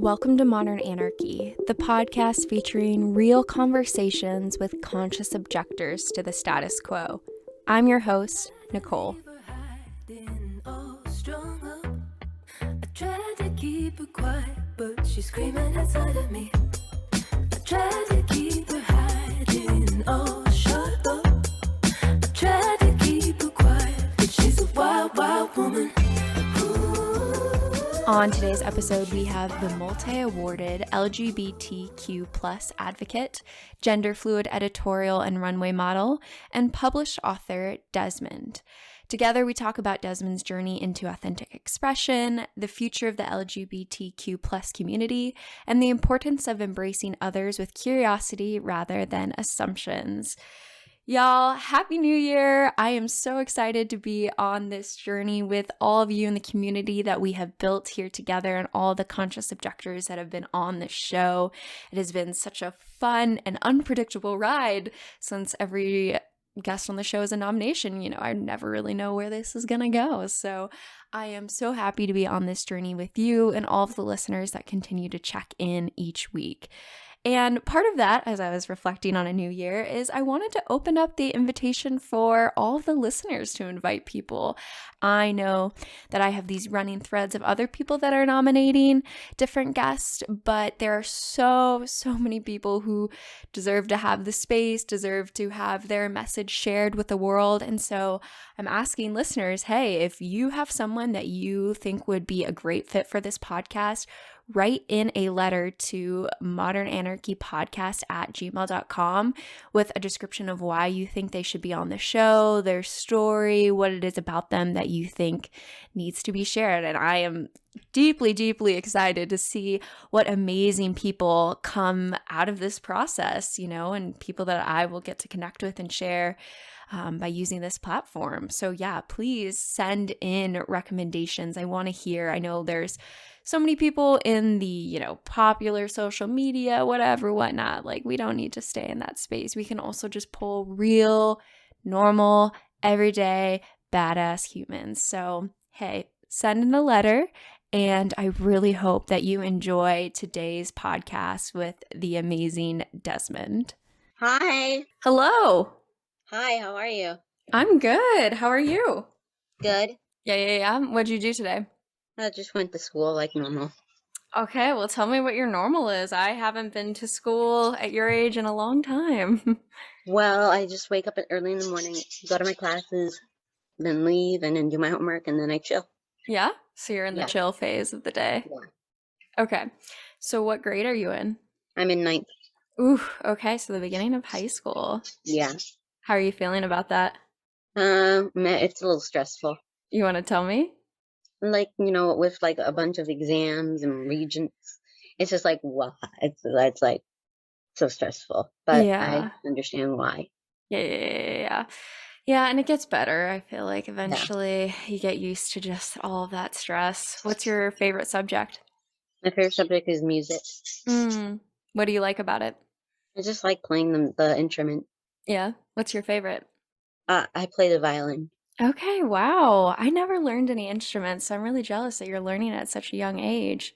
Welcome to Modern Anarchy, the podcast featuring real conversations with conscious objectors to the status quo. I'm your host, Nicole. I tried to keep her quiet, but she's screaming outside of me. I tried to keep her hiding, oh, shut up. I tried to keep her quiet, but she's a wild, wild woman. On today's episode, we have the multi-awarded LGBTQ+ advocate, genderfluid editorial and runway model, and published author Desmond. Together, we talk about Desmond's journey into authentic expression, the future of the LGBTQ+ community, and the importance of embracing others with curiosity rather than assumptions. Y'all, Happy New Year! I am so excited to be on this journey with all of you in the community that we have built here together and all the conscious objectors that have been on the show. It has been such a fun and unpredictable ride since every guest on the show is a nomination. You know, I never really know where this is gonna go. So I am so happy to be on this journey with you and all of the listeners that continue to check in each week. And part of that, as I was reflecting on a new year, is I wanted to open up the invitation for all of the listeners to invite people. I know that I have these running threads of other people that are nominating different guests, but there are so many people who deserve to have the space, deserve to have their message shared with the world. And so I'm asking listeners, hey, if you have someone that you think would be a great fit for this podcast, write in a letter to modernanarchypodcast@gmail.com with a description of why you think they should be on the show, their story, what it is about them that you think needs to be shared. And I am deeply, deeply excited to see what amazing people come out of this process, you know, and people that I will get to connect with and share by using this platform. So yeah, please send in recommendations. I want to hear. I know there's so many people in the, you know, popular social media, whatever, whatnot. Like, we don't need to stay in that space. We can also just pull real, normal, everyday, badass humans. So, hey, send in a letter. And I really hope that you enjoy today's podcast with the amazing Desmond. Hi. Hello. Hi, how are you? I'm good. How are you? Good. Yeah. What'd you do today? I just went to school like normal. Okay, well, tell me what your normal is. I haven't been to school at your age in a long time. Well, I just wake up early in the morning, go to my classes, then leave, and then do my homework, and then I chill. Yeah? So you're in the chill phase of the day? Yeah. Okay. So what grade are you in? I'm in 9th. Ooh, okay, so the beginning of high school. Yeah. How are you feeling about that? It's a little stressful. You want to tell me? Like, you know, with like a bunch of exams and regents, it's just like, wow, it's like so stressful. But Yeah. I understand why. Yeah. Yeah, and it gets better. I feel like eventually you get used to just all of that stress. What's your favorite subject? My favorite subject is music. What do you like about it? I just like playing the instrument. Yeah. What's your favorite? I play the violin. Okay, wow. I never learned any instruments, so I'm really jealous that you're learning at such a young age.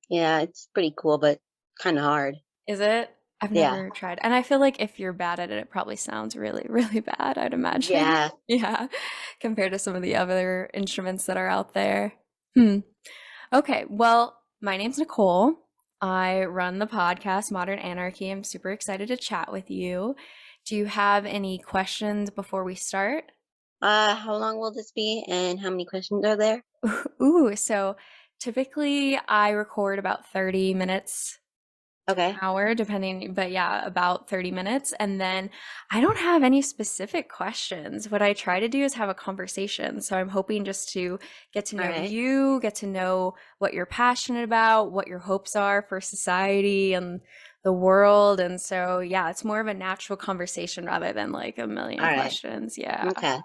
Yeah, it's pretty cool, but kind of hard. Is it? I've never tried. And I feel like if you're bad at it, it probably sounds really, really bad, I'd imagine. Yeah. Yeah, compared to some of the other instruments that are out there. Okay, well, my name's Nicole. I run the podcast Modern Anarchy. I'm super excited to chat with you. Do you have any questions before we start? How long will this be, and how many questions are there? Ooh, so typically I record about 30 minutes, Okay. an hour, depending, but yeah, about 30 minutes. And then I don't have any specific questions. What I try to do is have a conversation. So I'm hoping just to get to know you, get to know what you're passionate about, what your hopes are for society and the world. And so, yeah, it's more of a natural conversation rather than like a million questions. Yeah. Okay.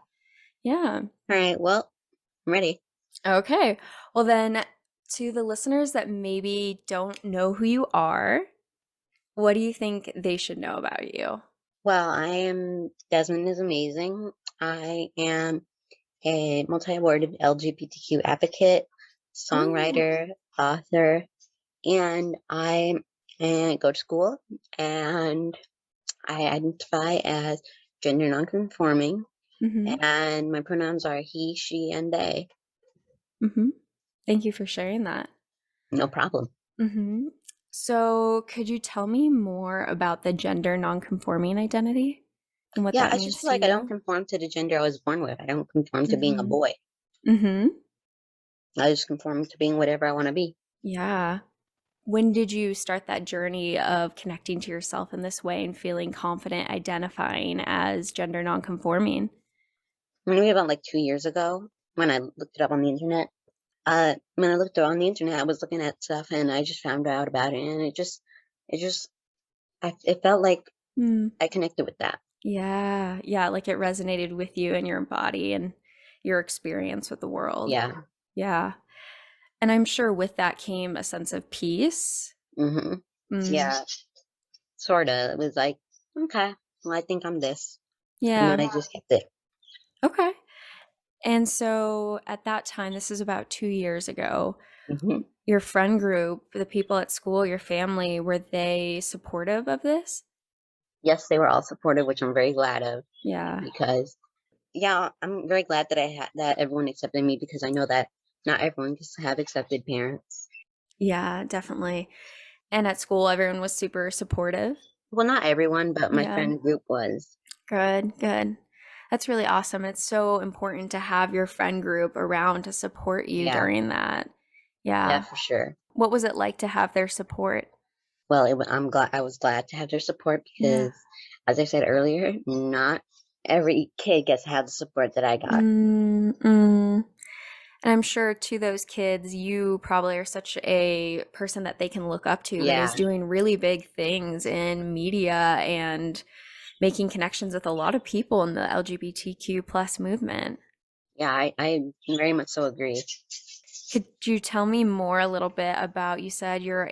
Yeah. All right. Well, I'm ready. Okay. Well, then, to the listeners that maybe don't know who you are, what do you think they should know about you? Well, Desmond is amazing. I am a multi-awarded LGBTQ advocate, songwriter, author, and I go to school, and I identify as gender nonconforming, Mm-hmm. and my pronouns are he, she, and they. Mm-hmm. Thank you for sharing that. No problem. Mm-hmm. So, could you tell me more about the gender nonconforming identity and what Yeah, that I just means feel to like I don't you? conform to the gender I was born with. I don't conform to being a Mm-hmm. boy. Mm-hmm. I just conform to being whatever I want to be. Yeah. When did you start that journey of connecting to yourself in this way and feeling confident identifying as gender nonconforming? Maybe about like 2 years ago, when I looked it up on the internet. When I looked on the internet, I was looking at stuff, and I just found out about it, and it just, it felt like Hmm. I connected with that. Yeah. Yeah. Like it resonated with you and your body and your experience with the world. Yeah. Yeah. And I'm sure with that came a sense of peace. hmm Mm. Yeah. Sorta. It was like, okay, well, I think I'm this, and then Yeah. I just kept it. Okay. And so at that time, this is about 2 years ago, hmm your friend group, the people at school, your family, were they supportive of this? Yes, they were all supportive, which I'm very glad of, Yeah. because yeah, I'm very glad that I had that everyone accepted me, because I know that not everyone gets to have accepted parents. Yeah, definitely. And at school, everyone was super supportive. Well, not everyone, but my Yeah. friend group was. Good, good. That's really awesome. It's so important to have your friend group around to support you Yeah, during that. yeah, Yeah. for sure. What was it like to have their support? Well, I'm glad. I was glad to have their support, Yeah. because, as I said earlier, not every kid gets to have the support that I got. Mm. And I'm sure to those kids, you probably are such a person that they can look up to that is Yeah, doing really big things in media and making connections with a lot of people in the LGBTQ plus movement. yeah, I very much so agree. Could you tell me more a little bit about, you said you're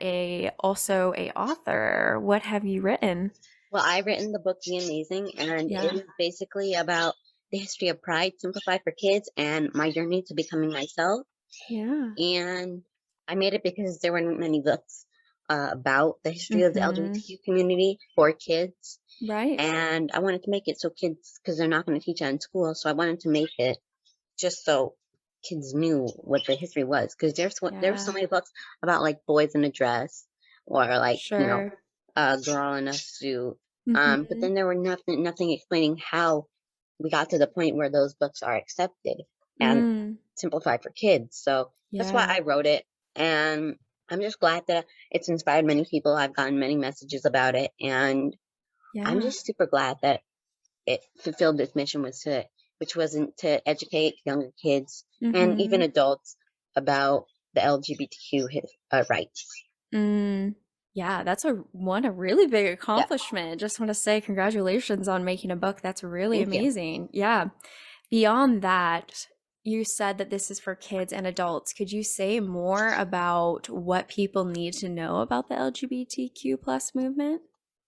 also a author. What have you written? Well, I've written the book Be Amazing, and it Yeah. is basically about the history of pride simplified for kids and my journey to becoming myself. Yeah. And I made it because there weren't many books about the history of the Mm-hmm. LGBTQ community for kids. Right. And I wanted to make it so kids, because they're not going to teach it in school, so I wanted to make it just so kids knew what the history was. Because there's so Yeah. many books about like boys in a dress, or like, Sure. a girl in a suit. But Mm-hmm. then there were nothing explaining how we got to the point where those books are accepted and Mm. simplified for kids. So that's why Yeah. I wrote it, and I'm just glad that it's inspired many people. I've gotten many messages about it, and I'm Yeah. just super glad that it fulfilled its mission, which wasn't to educate younger kids and even Mm-hmm. adults about the LGBTQ rights. Mm. Yeah, that's a really big Yeah, accomplishment. Just want to say congratulations on making a book. That's really thank you. amazing. Yeah. Beyond that, you said that this is for kids and adults. Could you say more about what people need to know about the LGBTQ plus movement?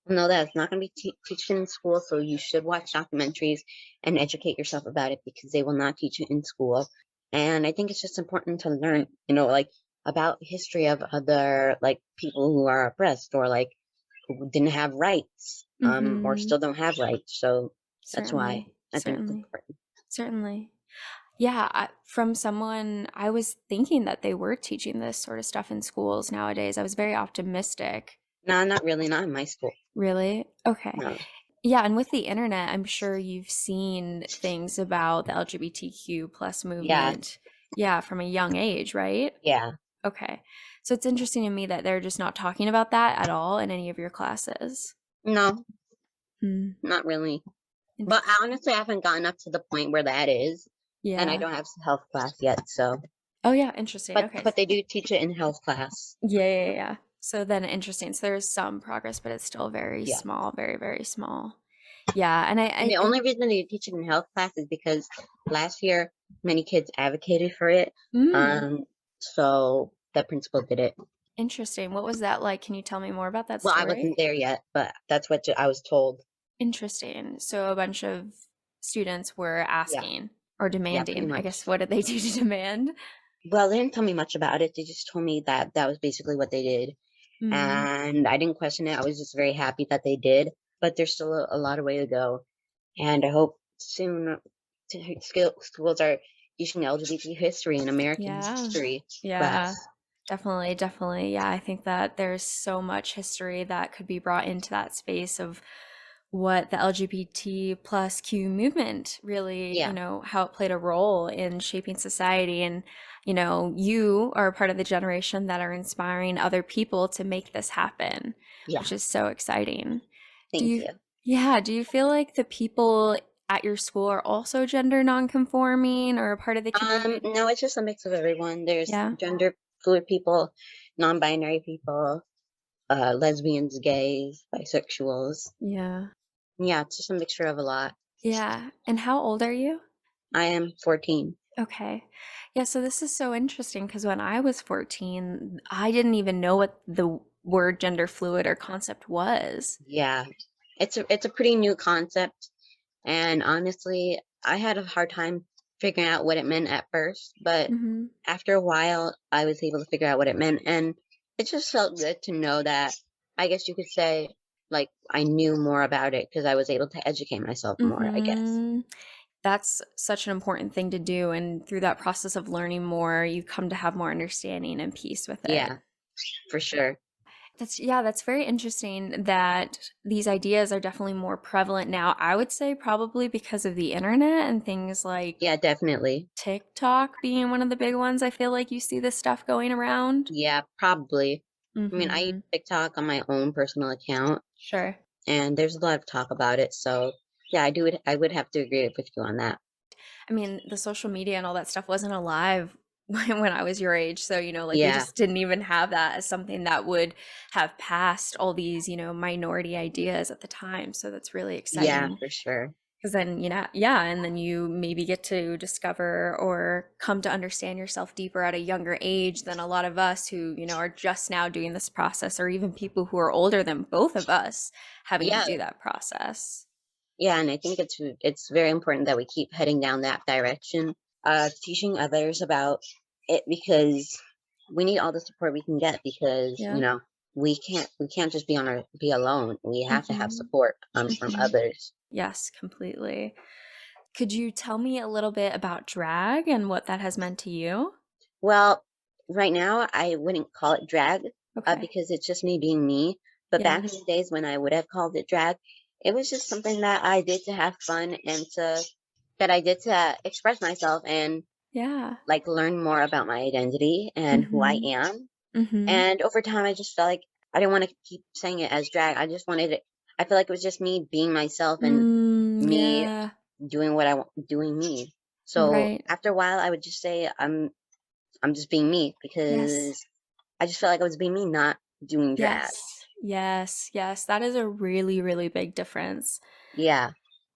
No, that's not going to be teached in school, so you should watch documentaries and educate yourself about it, because they will not teach it in school. And I think it's just important to learn, like, about history of other, like, people who are oppressed, or like who didn't have rights, or Mm-hmm. still don't have rights. So that's why Certainly. I think it's Certainly. important. Certainly. Yeah, from someone, I was thinking that they were teaching this sort of stuff in schools nowadays. I was very optimistic. No, not really, not in my school. Really? Okay. No. Yeah, and with the internet, I'm sure you've seen things about the LGBTQ plus Yeah, movement, yeah, from a young age, right? yeah. Okay. So it's interesting to me that they're just not talking about that at all in any of your classes. No, Hmm. not really. But I Interesting. honestly haven't gotten up to the point where that is, and I Yeah. don't have health class yet, so. Oh, yeah, interesting. But Okay. but they do teach it in health class. Yeah. So then interesting. So there's some progress, but it's still very Yeah. small, very, very small. Yeah. And And the only reason they teach it in health class is because last year many kids advocated for it. mm, Um, so the principal did it. interesting. What was that like? Can you tell me more about that Well, I story? wasn't there yet, but that's what I was told. Interesting. So a bunch of students were Yeah, asking or yeah, pretty demanding. I much. guess what did they do to demand? Well, they didn't tell me much about it. They just told me that that was basically what they did. Mm, And I didn't question it. I was just very happy that they did. But there's still a lot of way to go. And I hope soon schools are teaching LGBT history and American yeah. history Yeah. class. Definitely, definitely. Yeah, I think that there's so much history that could be brought into that space of what the LGBT plus Q movement really, Yeah, how it played a role in shaping society. And, you are a part of the generation that are inspiring other people to make this happen, yeah. which is so exciting. Do Thank you, you. yeah, do you feel like the people at your school are also gender nonconforming or a part of the community? No, it's just a mix of everyone. There's Yeah, gender fluid people, non-binary people, lesbians, gays, bisexuals. yeah, Yeah, it's just a mixture of a lot. yeah. And how old are you? I am 14. Okay. Yeah, so this is so interesting because when I was 14, I didn't even know what the word gender fluid or concept was. Yeah, it's a pretty new concept, and honestly, I had a hard time figuring out what it meant at first, but Hmm. after a while, I was able to figure out what it meant, and it just felt good to know that. I guess you could say, like, I knew more about it because I was able to educate myself more, I guess. Hmm. That's such an important thing to do. And through that process of learning more, you come to have more understanding and peace with it. Yeah, for sure. Yeah, that's very interesting that these ideas are definitely more prevalent now. I would say probably because of the internet and things like Yeah, definitely. TikTok being one of the big ones. I feel like you see this stuff going around. Yeah, probably. I mean, I use Mm-hmm. TikTok on my own personal account, Sure. and there's a lot of talk about it, so yeah, I would have to agree with you on that. I mean, the social media and all that stuff wasn't alive when I was your age. So, like we Yeah, just didn't even have that as something that would have passed all these, minority ideas at the time. So that's really yeah, exciting. for sure. Because then, yeah, and then you maybe get to discover or come to understand yourself deeper at a younger age than a lot of us who, are just now doing this process, or even people who are older than both of us having to Yeah, do that process. yeah, and I think it's very important that we keep heading down that direction, teaching others about it because we need all the support we can get because, Yeah. we can't just be alone. We have to have Hmm. support from Hmm. others. Yes, completely. Could you tell me a little bit about drag and what that has meant to you? Well, right now I wouldn't call it drag, Okay. because it's just me being me. But back in Yes. the days when I would have called it drag, it was just something that I did to have fun and that I did to express myself and Yeah. like learn more about my identity and who I Mhm. am. Mhm. And over time, I just felt like I didn't want to keep saying it as drag. I just wanted it. I feel like it was just me being myself and Mm, me yeah. doing what I want, doing me. So Right. after a while, I would just say I'm just being me Yes. because I just felt like I was being me, not doing drag. Yes. Yes. Yes. That is a really, really big difference. Yeah,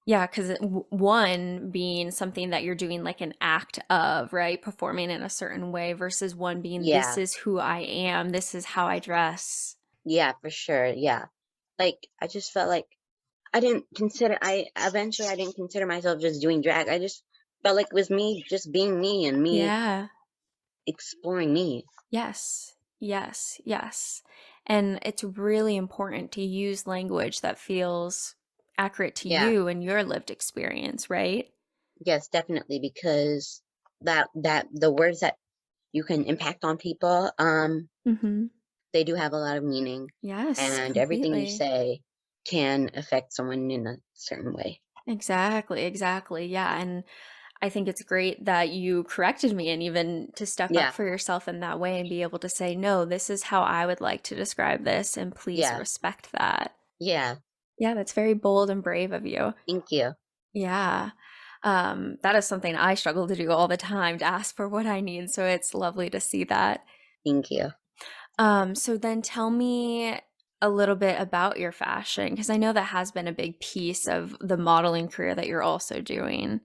Yeah, because one being something that you're doing like an act of, right? Performing in a certain way versus one being, this yeah, is who I am, this is how I dress. yeah, for sure. Yeah. Like I just felt like I didn't consider myself just doing drag. I just felt like it was me just being me and me Yeah. exploring me. Yes, yes, yes. And it's really important to use language that feels accurate to Yeah. you and your lived experience, right? Yes, definitely, because that the words that you can impact on people, Mm-hmm. they do have a lot of meaning, Yes, and everything you completely. say can affect someone in a certain way. Exactly, exactly. Yeah. And I think it's great that you corrected me and even to step up Yeah, for yourself in that way and be able to say, no, this is how I would like to describe this, and please yeah, respect that. yeah. Yeah, that's very bold and brave of you. Thank you, Yeah. That is something I struggle to do all the time, to ask for what I need. So it's lovely to see that. thank you. So then tell me a little bit about your fashion, because I know that has been a big piece of the modeling career that you're also doing.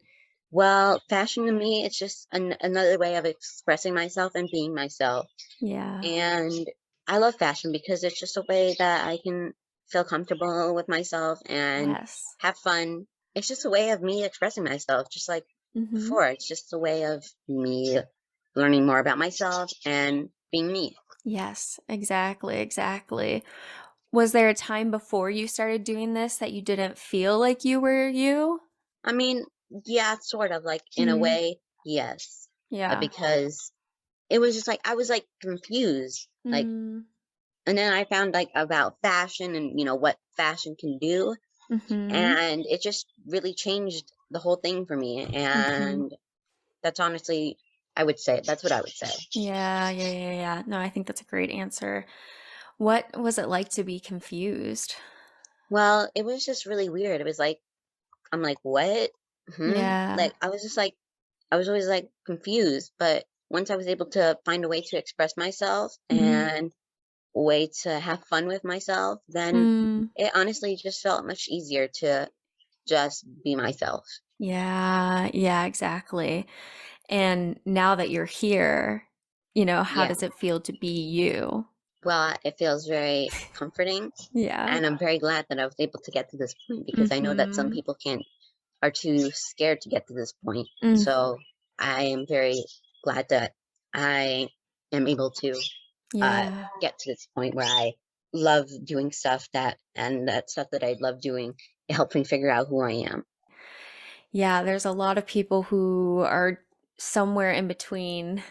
Well, fashion to me, it's just another way of expressing myself and being myself. Yeah. And I love fashion because it's just a way that I can feel comfortable with myself and Yes. have fun. It's just a way of me expressing myself, just like Mm-hmm. before. It's just a way of me learning more about myself and being me. Yes, exactly, exactly. Was there a time before you started doing this that you didn't feel like you were you? I mean, yeah, sort of like in a Mhm. way, yes. Yeah. Because it was just like I was like confused. Like, Mm. and then I found like about fashion and what fashion can do, Mhm. and it just really changed the whole thing for me. Mhm. And that's honestly, I would say that's what I would say. Yeah, yeah, yeah, yeah. No, I think that's a great answer. What was it like to be confused? Well, it was just really weird. It was like I'm like, what? Yeah. Like I was just like I was always like confused, but once I was able to find a way to express myself Mhm. and a way to have fun with myself, then Mm. it honestly just felt much easier to just be myself. Yeah, yeah, exactly. And now that you're here, how Yeah. does it feel to be you? Well, it feels very comforting, Yeah. and I'm very glad that I was able to get to this point because I know that some Mhm. people can't are too scared to get to this point. Mm. So I am very glad that I am able to uh, Yeah. get to this point where I love doing stuff and that stuff that I love doing, it helped me figure out who I am. Yeah, there's a lot of people who are somewhere in between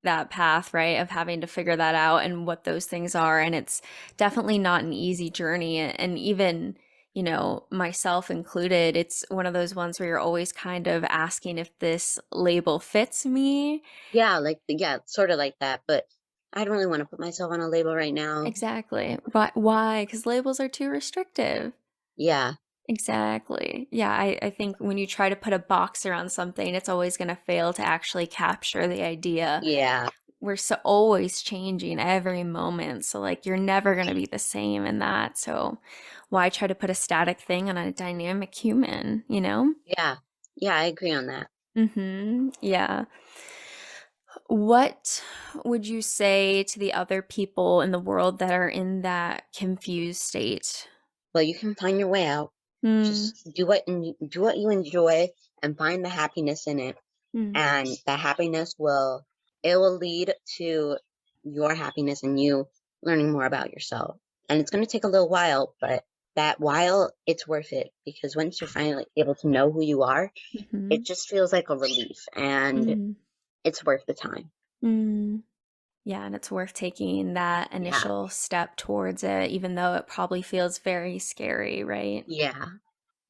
that path, right, of having to figure that out and what those things are. And it's definitely not an easy journey. And even, myself included, it's one of those ones where you're always kind of asking if this label fits me. Yeah, yeah, sort of like that. But I don't really want to put myself on a label right now. Exactly. Why? Because labels are too restrictive. Yeah, Exactly. Yeah, I think when you try to put a box around something, it's always going to fail to actually capture the idea. yeah, We're so always changing every moment. So like you're never going to be the same in that. So why try to put a static thing on a dynamic human, you know? yeah, yeah. I agree on that. Mhm. Yeah. What would you say to the other people in the world that are in that confused state? Well, you can find your way out. Mm. Just do what you enjoy and find the happiness in it. Mm. And that happiness will lead to your happiness and you learning more about yourself. And it's going to take a little while, but that while it's worth it because once you're finally able to know who you are, it Mhm. just feels like a relief and Mm. it's worth the time. Mm. Yeah, and it's worth taking that Yeah. initial step towards it, even though it probably feels very scary, right? Yeah.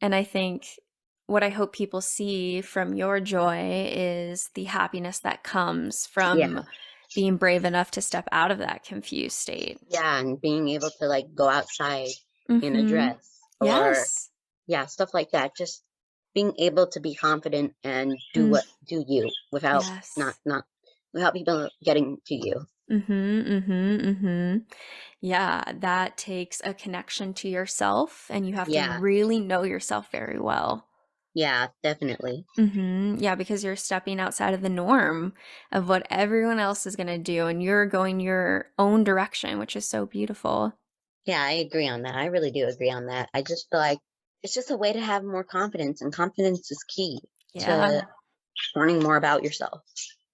And I think what I hope people see from your joy is the happiness that comes Yeah. from being brave enough to step out of that confused state. Yeah. And being able to like go outside in a Mm-hmm. dress or Yes. yeah, stuff like that. Just being able to be confident and Mm. do you without Yes. not without people getting to you. Mm-hmm. Mm-hmm. Mm-hmm. Yeah, that takes a connection to yourself, and you have to Yeah. really know yourself very well. Yeah, definitely. Mhm. Yeah, because you're stepping outside of the norm of what everyone else is gonna do, and you're going your own direction, which is so beautiful. Yeah, I agree on that. I really do agree on that. I just feel like it's just a way to have more confidence, and confidence is key to Yeah. learning more about yourself.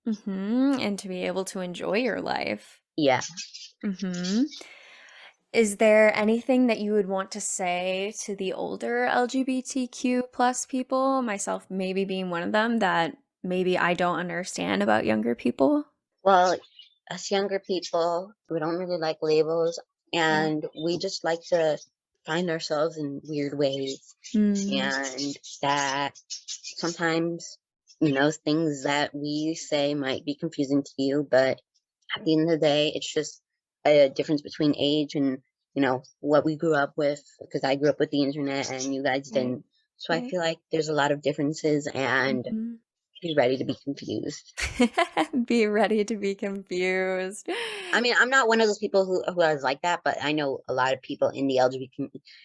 And to be able to enjoy your life. Yeah. Mhm. Is there anything that you would want to say to the older LGBTQ plus people, myself maybe being one of them, that maybe I don't understand about younger people? Well, us younger people, we don't really like labels, Yeah. and we just like to find ourselves in weird ways, Mm. and that sometimes, things that we say might be confusing to you, but at the end of the day, it's just a difference between age and, what we grew up with, because I grew up with the internet and you guys Right. didn't. So I Right. feel like there's a lot of differences and Mhm. be ready to be confused. Be ready to be confused. I mean, I'm not one of those people who is like that, but I know a lot of people in the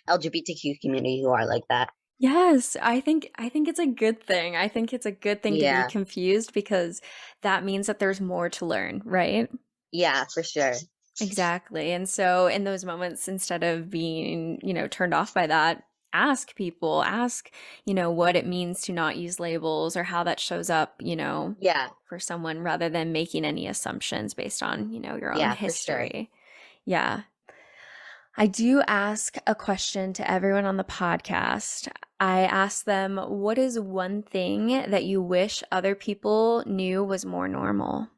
LGBTQ community who are like that. Yes, I think it's a good thing. I think it's a good thing to be Yeah. confused because that means that there's more to learn, right? Yeah, for sure. Exactly. And so in those moments, instead of being, turned off by that, ask people, what it means to not use labels or how that shows up, Yeah, for someone rather than making any assumptions based on, your own yeah, for sure. history. Yeah. I do ask a question to everyone on the podcast. I ask them, what is one thing that you wish other people knew was more normal?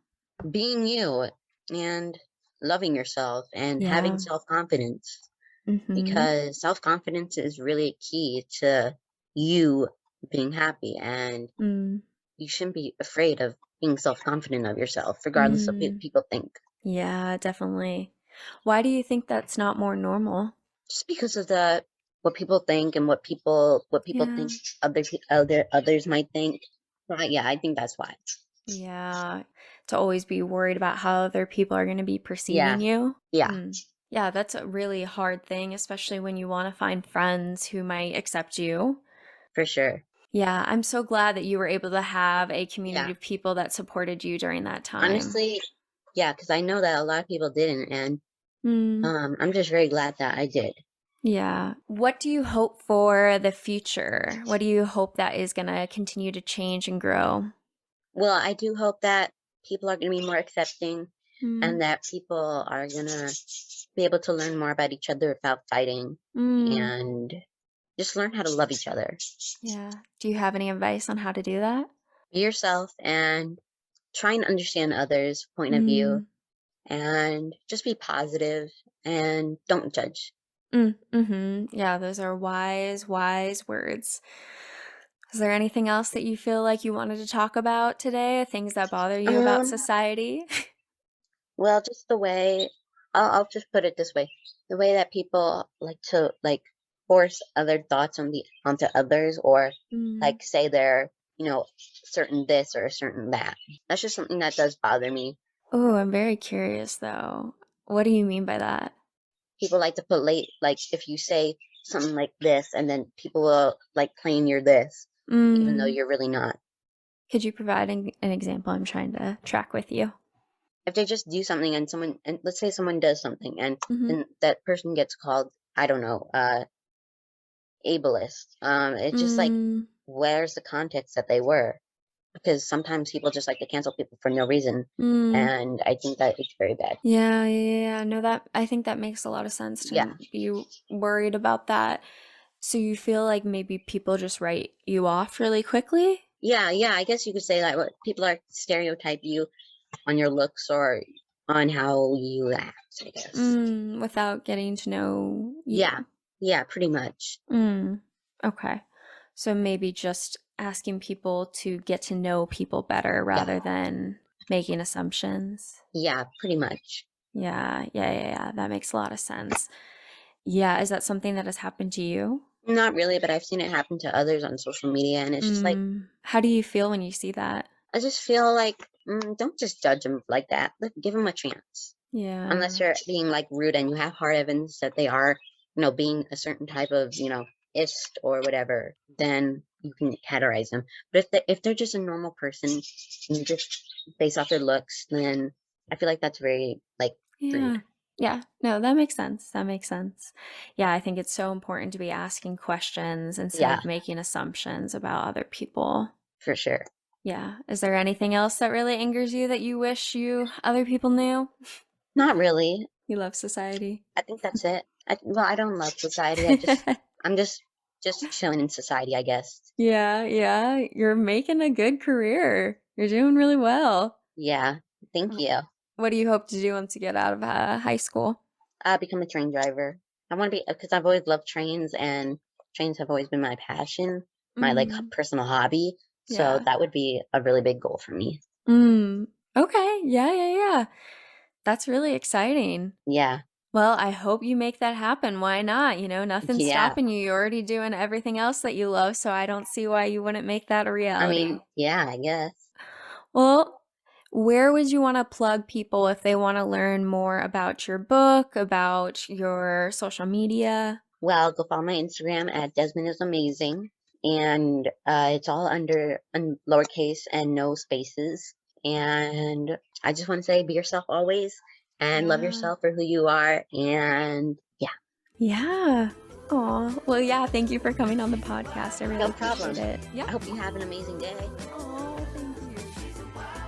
Being you and loving yourself and having Yeah. self-confidence, Mm-hmm. because self-confidence is really key to you being happy, and Mm. you shouldn't be afraid of being self-confident of yourself, regardless of what Mm. people think. Yeah, definitely. Why do you think that's not more normal? Just because of the what people think and what people Yeah. think others might think. But yeah, I think that's why. Yeah. To always be worried about how other people are going to be Yeah, perceiving you. yeah, Mm. Yeah, that's a really hard thing, especially when you want to find friends who might accept you. for sure. Yeah, I'm so glad that you were able to have a community Yeah, of people that supported you during that time. honestly, yeah, because I know that a lot of people didn't, and Mm. I'm just very glad that I did. Yeah. What do you hope for the future? What do you hope that is going to continue to change and grow? Well, I do hope that people are going to be more accepting, Mm. and that people are going to be able to learn more about each other without fighting, Mm. and just learn how to love each other. Yeah. Do you have any advice on how to do that? Be yourself and try and understand others' point of view, Mm. and just be positive and don't judge. Mm-hmm. Yeah, those are wise, wise words. Is there anything else that you feel like you wanted to talk about today? Things that bother you about Um, society? well, just the way I'll just put it this way: the way that people like to force other thoughts onto others, or Mm. like say they're certain this or certain that. That's just something that does bother me. Oh, I'm very curious though. What do you mean by that? People like to put late, like if you say something like this, and then people will like claim you're this, even though Mm. you're really not. Could you provide an example? I'm trying to track with you. If they just do something and let's say someone does something and Mm-hmm. then that person gets called, I don't know, ableist. It's just like, Mm. where's the context that they were? Because sometimes people just like to cancel people for no reason, Mm. and I think that it's very bad. Yeah, yeah, yeah. No, that I think that makes a lot of sense Yeah, to be worried about that. So you feel like maybe people just write you off really quickly? yeah, yeah. I guess you could say that what people are stereotype you on your looks or on how you act, I guess. Without getting to know you. Yeah, yeah, pretty much. Mm, okay. So maybe just asking people to get to know people better Yeah, rather than making assumptions. yeah, pretty much. Yeah, yeah, yeah, yeah. That makes a lot of sense. Yeah, is that something that has happened to you? Not really, but I've seen it happen to others on social media, and it's just like, How do you feel when you see that? I just feel like, don't just judge them like that. Give them a chance. Yeah. Unless you're being like rude and you have hard evidence that they are, being a certain type of, ist or whatever, then you can categorize them. But if they're just a normal person and you just base off their looks, then I feel like that's very like rude. Yeah. Yeah. No, that makes sense. That makes sense. Yeah, I think it's so important to be asking questions instead Yeah, of making assumptions about other people. for sure. Yeah. Is there anything else that really angers you that you wish you other people knew? Not really. You love society. I think that's it. Well, I don't love society. I'm just chilling in society, I guess. Yeah, yeah. You're making a good career. You're doing really well. Yeah. Thank you. What do you hope to do once you get out of high school? Become a train driver. I want to be, because I've always loved trains, and trains have always been my passion, my like Mm, personal hobby. So yeah. that would be a really big goal for me. Mm, okay. Yeah, yeah, yeah. That's really exciting. Yeah. Well, I hope you make that happen. Why not? Nothing's Yeah. stopping you. You're already doing everything else that you love, so I don't see why you wouldn't make that a I reality. mean, yeah, I guess. Well, where would you want to plug people if they want to learn more about your book, about your social media? Well, go follow my Instagram at Desmond is Amazing. And it's all under lowercase and no spaces. And I just want to say, be yourself always and love Yeah. yourself for who you are. And yeah. Yeah. Aw, well, yeah, thank you for coming on the podcast. I really No problem. appreciate it. Yeah. I hope you have an amazing day. Oh, thank you.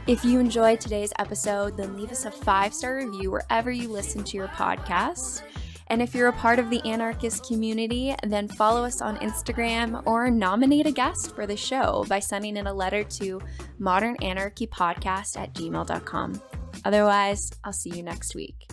If you enjoyed today's episode, then leave us a 5-star review wherever you listen to your podcasts. And if you're a part of the anarchist community, then follow us on Instagram or nominate a guest for the show by sending in a letter to modernanarchypodcast@gmail.com. Otherwise, I'll see you next week.